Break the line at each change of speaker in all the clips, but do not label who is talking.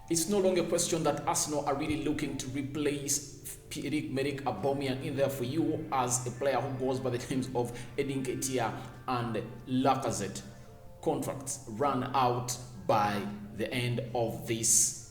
It's no longer a question that Arsenal are really looking to replace Pierre-Emerick Aubameyang in there for you as a player who goes by the names of Nketiah and Lacazette. Contracts run out by the end of this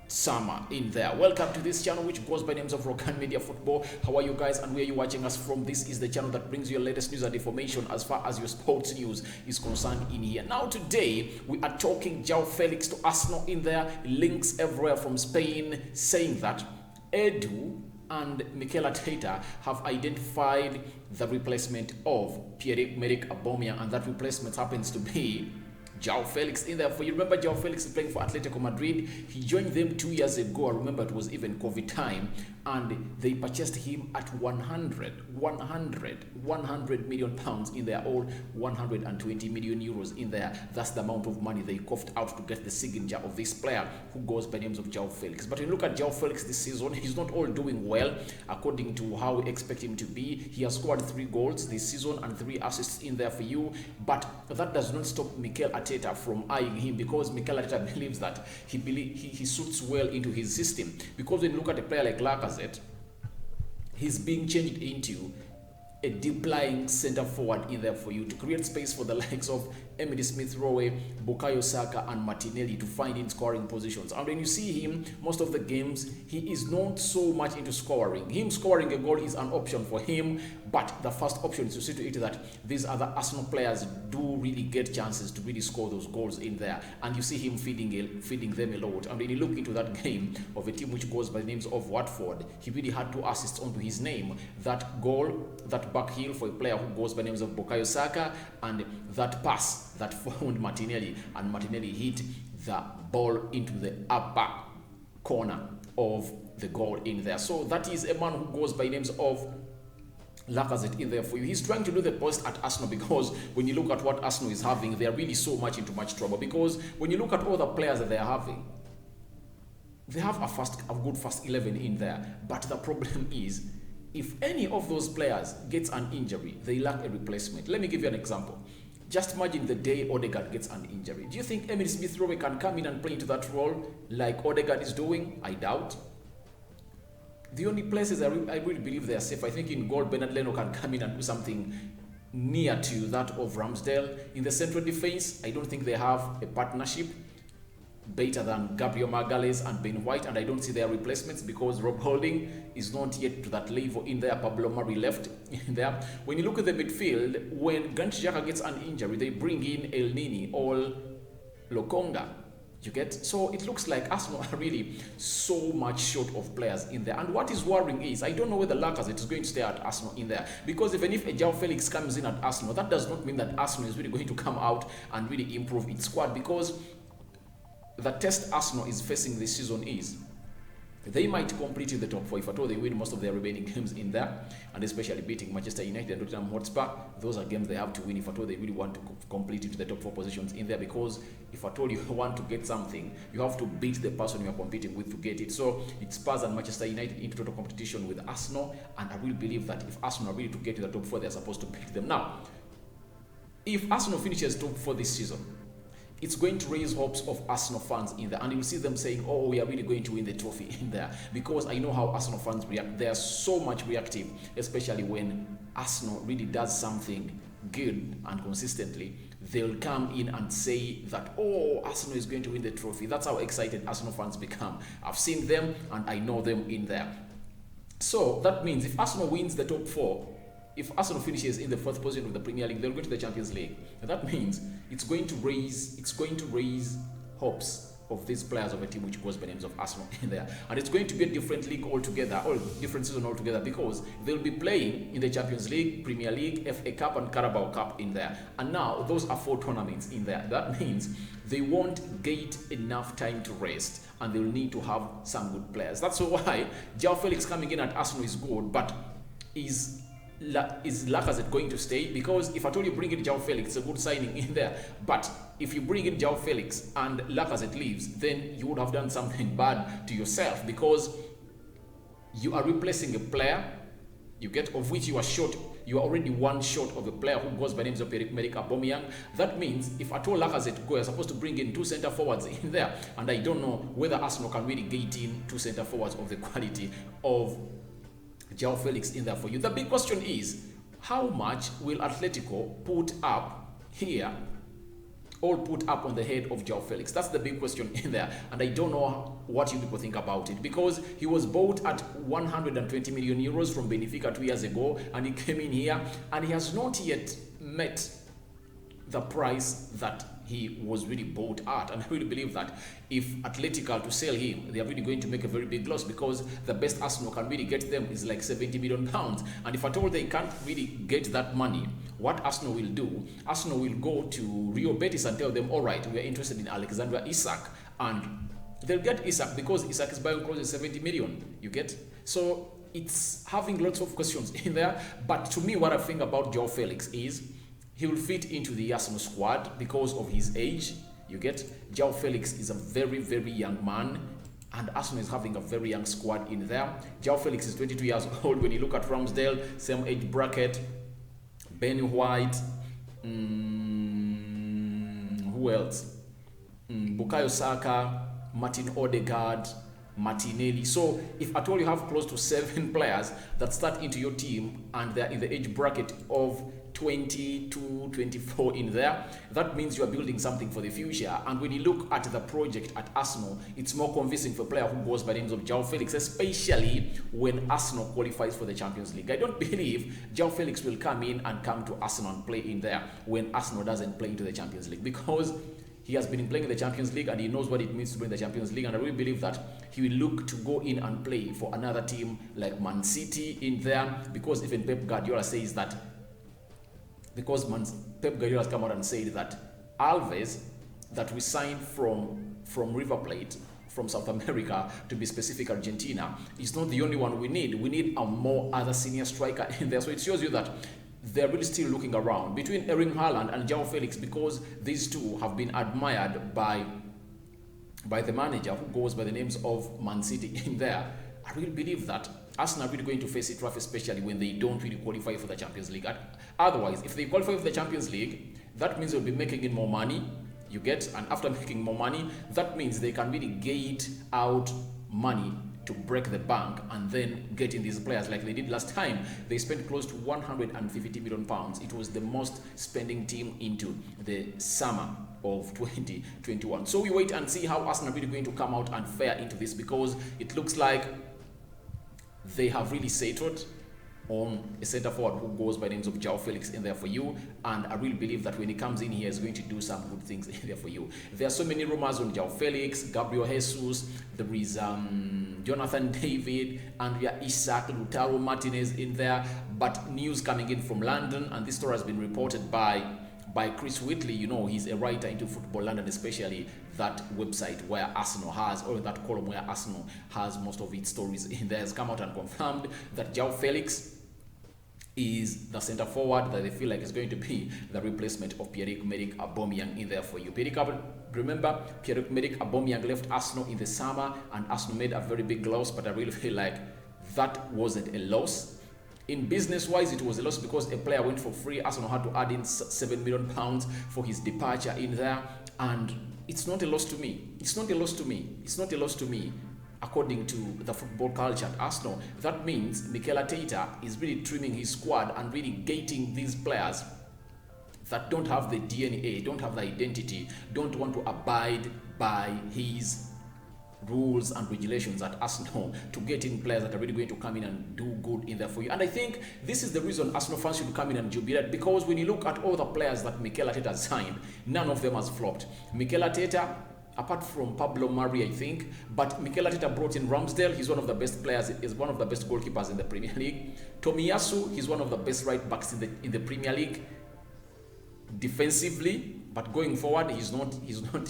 summer in there. Welcome to this channel which goes by names of Rokani Media Football. How are you guys and where are you watching us from? This is the channel that brings you your latest news and information as far as your sports news is concerned in here. Now today we are talking João Felix to Arsenal in there. Links everywhere from Spain saying that Edu and Mikel Arteta have identified the replacement of Pierre-Emerick Aubameyang, and that replacement happens to be João Felix in there. For you remember João Felix is playing for Atletico Madrid. He joined them 2 years ago. I remember it was even COVID time, and they purchased him at 100 million pounds in there, all 120 million euros in there. That's the amount of money they coughed out to get the signature of this player who goes by names of João Felix. But when you look at João Felix this season, he's not all doing well according to how we expect him to be. He has scored 3 goals this season and 3 assists in there for you, but that does not stop Mikel Arteta from eyeing him, because Mikel Arteta believes that he suits well into his system. Because when you look at a player like Lacazette, he's being changed into a deep-lying centre forward in there for you to create space for the likes of Emily Smith-Rowe, Bukayo Saka and Martinelli to find in scoring positions. And when you see him, most of the games, he is not so much into scoring. Him scoring a goal is an option for him, but the first option is to see to it that these other Arsenal players do really get chances to really score those goals in there. And you see him feeding them a lot. And when you look into that game of a team which goes by the names of Watford, he really had 2 assists onto his name. That goal, that back heel for a player who goes by the names of Bukayo Saka, and that pass that found Martinelli, and Martinelli hit the ball into the upper corner of the goal in there. So that is a man who goes by names of Lacazette in there for you. He's trying to do the best at Arsenal, because when you look at what Arsenal is having, they're really so much into much trouble. Because when you look at all the players that they're having, they have a good first 11 in there, but the problem is, if any of those players gets an injury, they lack a replacement. Let me give you an example. Just imagine the day Odegaard gets an injury. Do you think Emily Smith-Rowe can come in and play into that role like Odegaard is doing? I doubt. The only places I really believe they are safe, I think in goal, Bernard Leno can come in and do something near to that of Ramsdale. In the central defense, I don't think they have a partnership better than Gabriel Magalhaes and Ben White, and I don't see their replacements because Rob Holding is not yet to that level in there. Pablo Mari left in there. When you look at the midfield, when Granit Xhaka gets an injury, they bring in El Nini or Lokonga. You get? So it looks like Arsenal are really so much short of players in there. And what is worrying is, I don't know whether Lacazette is going to stay at Arsenal in there. Because even if João Felix comes in at Arsenal, that does not mean that Arsenal is really going to come out and really improve its squad, because the test Arsenal is facing this season is they might complete in the top 4 if at all they win most of their remaining games in there, and especially beating Manchester United and Tottenham Hotspur. Those are games they have to win if at all they really want to complete into the top 4 positions in there, because if at all you want to get something, you have to beat the person you are competing with to get it. So it Spurs and Manchester United into total competition with Arsenal, and I really believe that if Arsenal are really to get to the top 4, they're supposed to beat them. Now, if Arsenal finishes top 4 this season, it's going to raise hopes of Arsenal fans in there, and you'll see them saying, oh, we are really going to win the trophy in there, because I know how Arsenal fans react. They are so much reactive, especially when Arsenal really does something good and consistently. They'll come in and say that, oh, Arsenal is going to win the trophy. That's how excited Arsenal fans become. I've seen them and I know them in there. So that means if Arsenal wins the top 4, if Arsenal finishes in the 4th position of the Premier League, they'll go to the Champions League. And that means it's going to raise hopes of these players of a team which goes by names of Arsenal in there. And it's going to be a different league altogether, or different season altogether, because they'll be playing in the Champions League, Premier League, FA Cup and Carabao Cup in there. And now those are 4 tournaments in there. That means they won't get enough time to rest, and they'll need to have some good players. That's why João Felix coming in at Arsenal is good, but is Lacazette going to stay? Because if I told you bring in João Felix, it's a good signing in there. But if you bring in João Felix and Lacazette leaves, then you would have done something bad to yourself, because you are replacing a player, you get, of which you are short you are already one short of a player who goes by names of Pierre-Emerick Aubameyang. That means if at all Lacazette go, you're supposed to bring in 2 centre forwards in there, and I don't know whether Arsenal can really get in 2 centre forwards of the quality of João Felix in there for you. The big question is, how much will Atletico put up here, all put up on the head of João Felix? That's the big question in there, and I don't know what you people think about it, because he was bought at 120 million euros from Benfica 2 years ago, and he came in here and he has not yet met the price that he was really bought at. And I really believe that if Atletico are to sell him, they are really going to make a very big loss, because the best Arsenal can really get them is like 70 million pounds. And if at all they can't really get that money, what Arsenal will do, Arsenal will go to Rio Betis and tell them, all right, we are interested in Alexander Isak, and they'll get Isak because Isak is buying close to 70 million, you get? So it's having lots of questions in there. But to me, what I think about João Felix is he will fit into the Arsenal squad because of his age, you get? João Felix is a very, very young man, and Arsenal is having a very young squad in there. João Felix is 22 years old. When you look at Ramsdale, same age bracket, Ben White, who else? Bukayo Saka, Martin Odegaard, Martinelli. So if at all you have close to 7 players that start into your team and they're in the age bracket of 20 to 24 in there, that means you are building something for the future. And when you look at the project at Arsenal, it's more convincing for a player who goes by the names of João Felix, especially when Arsenal qualifies for the Champions League. I don't believe João Felix will come in and come to Arsenal and play in there when Arsenal doesn't play into the Champions League, because he has been playing in the Champions League and he knows what it means to play in the Champions League. And I really believe that he will look to go in and play for another team like Man City in there, because even Pep Guardiola says that, Pep Guardiola has come out and said that Alves, that we signed from River Plate, from South America, to be specific Argentina, is not the only one we need. We need a more other senior striker in there. So it shows you that they're really still looking around between Erling Haaland and João Felix, because these two have been admired by the manager who goes by the names of Man City in there. I really believe that Arsenal are really going to face it rough, especially when they don't really qualify for the Champions League. Otherwise, if they qualify for the Champions League, that means they'll be making in more money, you get? And after making more money, that means they can really get out money to break the bank and then get in these players like they did last time. They spent close to 150 million pounds. It was the most spending team into the summer of 2021. So we wait and see how Arsenal are really going to come out and fare into this, because it looks like they have really settled on a centre forward who goes by the names of João Felix in there for you, and I really believe that when he comes in here, he's going to do some good things in there for you. There are so many rumors on João Felix, Gabriel Jesus, there is Jonathan David, Andrea Isak, Lautaro Martinez in there, but news coming in from London, and this story has been reported by Chris Whitley. You know, he's a writer into Football London, especially that website where Arsenal has, or that column where Arsenal has most of its stories in there, has come out and confirmed that João Felix is the centre forward that they feel like is going to be the replacement of Pierre-Emerick Aubameyang in there for you. Remember, Pierre-Emerick Aubameyang left Arsenal in the summer and Arsenal made a very big loss, but I really feel like that wasn't a loss. In business-wise, it was a loss because a player went for free. Arsenal had to add in £7 million for his departure in there, and it's not a loss to me. It's not a loss to me. It's not a loss to me. According to the football culture at Arsenal, that means Mikel Arteta is really trimming his squad and really gating these players that don't have the DNA, don't have the identity, don't want to abide by his rules and regulations at Arsenal, to get in players that are really going to come in and do good in there for you. And I think this is the reason Arsenal fans should come in and jubilate, because when you look at all the players that Mikel Arteta signed, none of them has flopped. Mikel Arteta, apart from Pablo Mari, I think, but Mikel Arteta brought in Ramsdale. He's one of the best players, is one of the best goalkeepers in the Premier League. Tomiyasu, he's one of the best right backs in the Premier League defensively, but going forward, he's not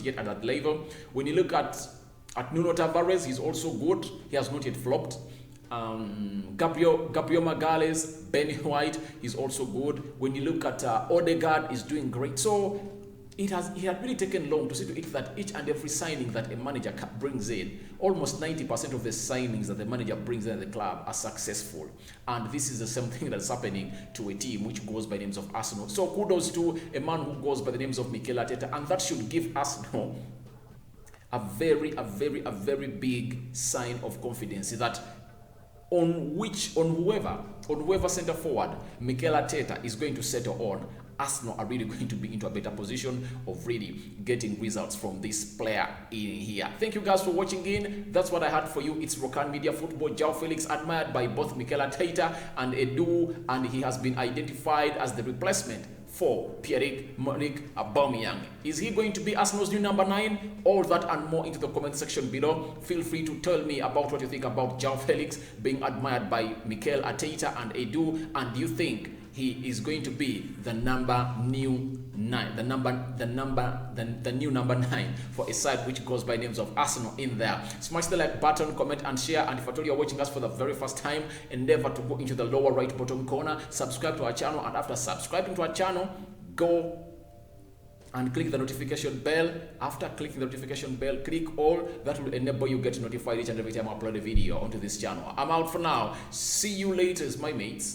yet at that level. When you look at Nuno Tavares, he's also good. He has not yet flopped. Gabriel Magalhaes, Ben White, he's also good. When you look at Odegaard, he's doing great. So it had really taken long to see to it that each and every signing that a manager brings in, almost 90% of the signings that the manager brings in at the club are successful. And this is the same thing that's happening to a team which goes by the names of Arsenal. So kudos to a man who goes by the names of Mikel Arteta, and that should give Arsenal a very big sign of confidence that on whoever center forward Mikel Arteta is going to settle on, Arsenal are really going to be into a better position of really getting results from this player in here. Thank you guys for watching in. That's what I had for you. It's Rokani Media Football. João Felix admired by both Mikel Arteta and Edu, and he has been identified as the replacement for Pierre-Emerick Aubameyang. Is he going to be Arsenal's new number 9? All that and more into the comment section below. Feel free to tell me about what you think about João Felix being admired by Mikel Arteta and Edu, and do you think he is going to be the new number 9 for a side which goes by names of Arsenal in there? Smash the like button, comment and share, and if at all you're watching us for the very first time, endeavor to go into the lower right bottom corner, subscribe to our channel, and after subscribing to our channel, go and click the notification bell. After clicking the notification bell, click all. That will enable you get notified each and every time I upload a video onto this channel. I'm out for now. See you later, my mates.